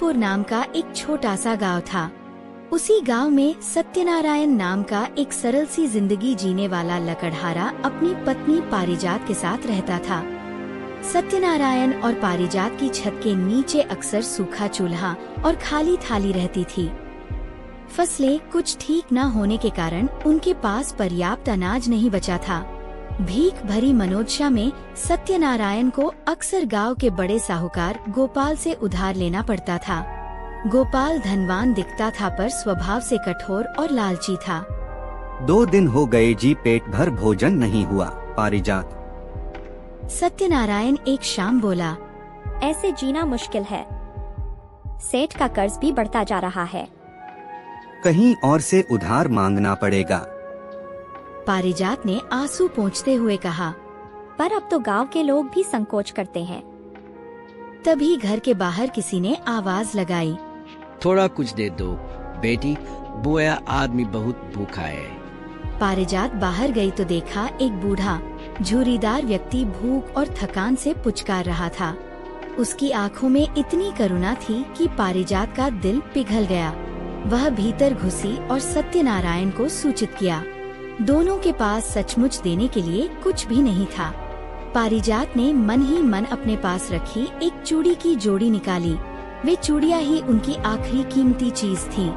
विन्यपुर नाम का एक छोटा सा गांव था। उसी गांव में सत्यनारायण नाम का एक सरल सी जिंदगी जीने वाला लकड़हारा अपनी पत्नी पारिजात के साथ रहता था। सत्यनारायण और पारिजात की छत के नीचे अक्सर सूखा चूल्हा और खाली थाली रहती थी। फसलें कुछ ठीक न होने के कारण उनके पास पर्याप्त अनाज नहीं बचा था। भीख भरी मनोदशा में सत्यनारायण को अक्सर गांव के बड़े साहूकार गोपाल से उधार लेना पड़ता था। गोपाल धनवान दिखता था पर स्वभाव से कठोर और लालची था। 2 दिन हो गए जी, पेट भर भोजन नहीं हुआ। पारिजात, सत्यनारायण एक शाम बोला, ऐसे जीना मुश्किल है। सेठ का कर्ज भी बढ़ता जा रहा है। कहीं और से उधार मांगना पड़ेगा। पारिजात ने आंसू पोंछते हुए कहा, पर अब तो गांव के लोग भी संकोच करते हैं। तभी घर के बाहर किसी ने आवाज लगाई, थोड़ा कुछ दे दो बेटी, बोया आदमी बहुत भूखा है। पारिजात बाहर गई तो देखा एक बूढ़ा झुर्रीदार व्यक्ति भूख और थकान से पुचकार रहा था। उसकी आंखों में इतनी करुणा थी कि पारिजात का दिल पिघल गया। वह भीतर घुसी और सत्यनारायण को सूचित किया। दोनों के पास सचमुच देने के लिए कुछ भी नहीं था। पारिजात ने मन ही मन अपने पास रखी एक चूड़ी की जोड़ी निकाली। वे चूड़ियां ही उनकी आखिरी कीमती चीज थी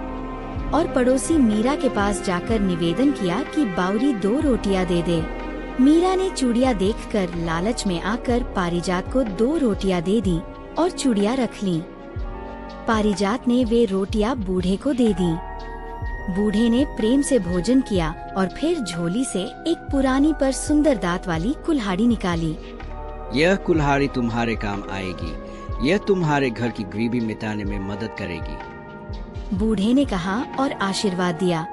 और पड़ोसी मीरा के पास जाकर निवेदन किया कि बाउरी 2 रोटियां दे दे। मीरा ने चूड़ियां देखकर लालच में आकर पारिजात को 2 रोटियां दे दी और चूड़ियां रख लीं। पारिजात ने वे रोटियां बूढ़े को दे दी। बूढ़े ने प्रेम से भोजन किया और फिर झोली से एक पुरानी पर सुंदर दांत वाली कुल्हाड़ी निकाली। यह कुल्हाड़ी तुम्हारे काम आएगी। यह तुम्हारे घर की गरीबी मिटाने में मदद करेगी। बूढ़े ने कहा और आशीर्वाद दिया।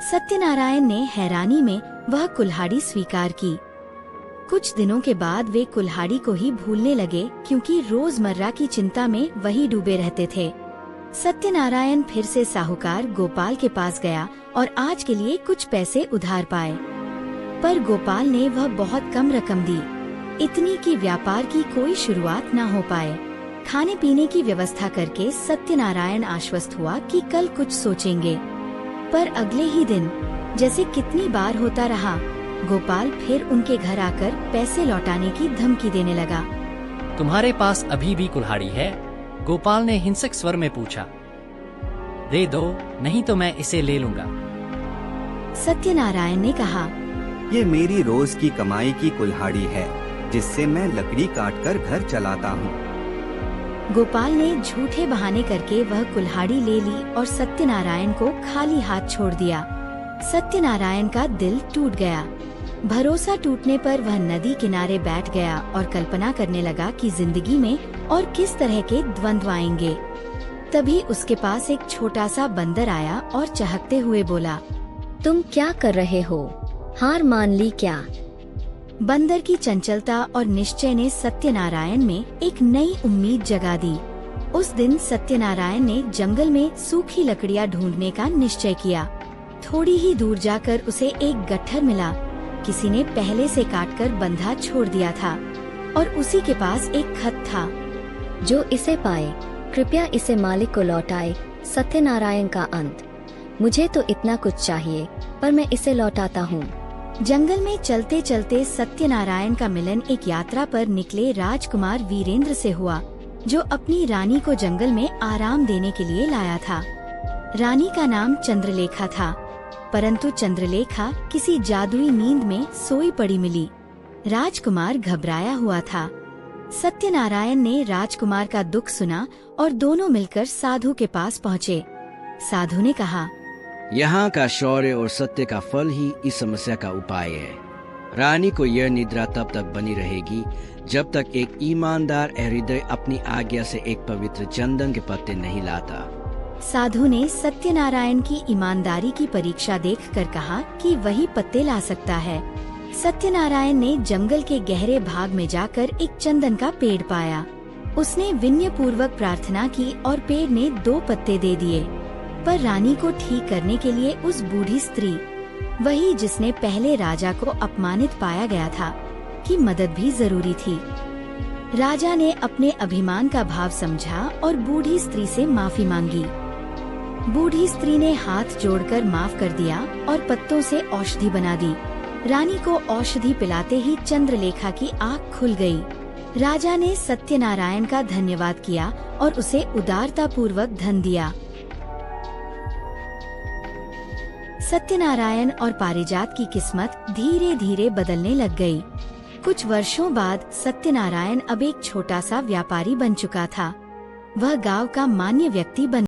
सत्यनारायण ने हैरानी में वह कुल्हाड़ी स्वीकार की। कुछ दिनों के बाद वे कुल्हाड़ी को ही भूलने लगे, क्योंकि रोजमर्रा की चिंता में वही डूबे रहते थे। सत्यनारायण फिर से साहूकार गोपाल के पास गया और आज के लिए कुछ पैसे उधार पाए, पर गोपाल ने वह बहुत कम रकम दी, इतनी कि व्यापार की कोई शुरुआत न हो पाए। खाने पीने की व्यवस्था करके सत्यनारायण आश्वस्त हुआ कि कल कुछ सोचेंगे, पर अगले ही दिन, जैसे कितनी बार होता रहा, गोपाल फिर उनके घर आकर पैसे लौटाने की धमकी देने लगा। तुम्हारे पास अभी भी कुल्हाड़ी है? गोपाल ने हिंसक स्वर में पूछा। दे दो, नहीं तो मैं इसे ले लूंगा। सत्यनारायण ने कहा, ये मेरी रोज की कमाई की कुल्हाड़ी है, जिससे मैं लकड़ी काटकर घर चलाता हूँ। गोपाल ने झूठे बहाने करके वह कुल्हाड़ी ले ली और सत्यनारायण को खाली हाथ छोड़ दिया। सत्यनारायण का दिल टूट गया। भरोसा टूटने पर वह नदी किनारे बैठ गया और कल्पना करने लगा कि जिंदगी में और किस तरह के द्वंद्व आएंगे। तभी उसके पास एक छोटा सा बंदर आया और चहकते हुए बोला, तुम क्या कर रहे हो? हार मान ली क्या? बंदर की चंचलता और निश्चय ने सत्यनारायण में एक नई उम्मीद जगा दी। उस दिन सत्यनारायण ने जंगल में सूखी लकड़ियां ढूंढने का निश्चय किया। थोड़ी ही दूर जाकर उसे एक गट्ठर मिला। किसी ने पहले से काटकर बंधा छोड़ दिया था और उसी के पास एक खत था। जो इसे पाए कृपया इसे मालिक को लौटाए। सत्यनारायण का अंत। मुझे तो इतना कुछ चाहिए, पर मैं इसे लौटाता हूँ। जंगल में चलते चलते सत्यनारायण का मिलन एक यात्रा पर निकले राजकुमार वीरेंद्र से हुआ, जो अपनी रानी को जंगल में आराम देने के लिए लाया था। रानी का नाम चंद्रलेखा था, परंतु चंद्रलेखा किसी जादुई नींद में सोई पड़ी मिली। राजकुमार घबराया हुआ था। सत्यनारायण ने राजकुमार का दुख सुना और दोनों मिलकर साधु के पास पहुँचे। साधु ने कहा, यहाँ का शौर्य और सत्य का फल ही इस समस्या का उपाय है। रानी को यह निद्रा तब तक बनी रहेगी जब तक एक ईमानदार हृदय अपनी आज्ञा से एक पवित्र चंदन के पत्ते नहीं लाता। साधु ने सत्यनारायण की ईमानदारी की परीक्षा देखकर कहा कि वही पत्ते ला सकता है। सत्यनारायण ने जंगल के गहरे भाग में जाकर एक चंदन का पेड़ पाया। उसने विनय पूर्वक प्रार्थना की और पेड़ ने 2 पत्ते दे दिए। पर रानी को ठीक करने के लिए उस बूढ़ी स्त्री, वही जिसने पहले राजा को अपमानित पाया गया था, की मदद भी जरूरी थी। राजा ने अपने अभिमान का भाव समझा और बूढ़ी स्त्री से माफी मांगी। बूढ़ी स्त्री ने हाथ जोड़कर माफ कर दिया और पत्तों से औषधि बना दी। रानी को औषधि पिलाते ही चंद्रलेखा की आँख खुल गई। राजा ने सत्यनारायण का धन्यवाद किया और उसे उदारता पूर्वक धन दिया। सत्यनारायण और पारिजात की किस्मत धीरे धीरे बदलने लग गई। कुछ वर्षों बाद सत्यनारायण अब एक छोटा सा व्यापारी बन चुका था। वह गांव का मान्य व्यक्ति बन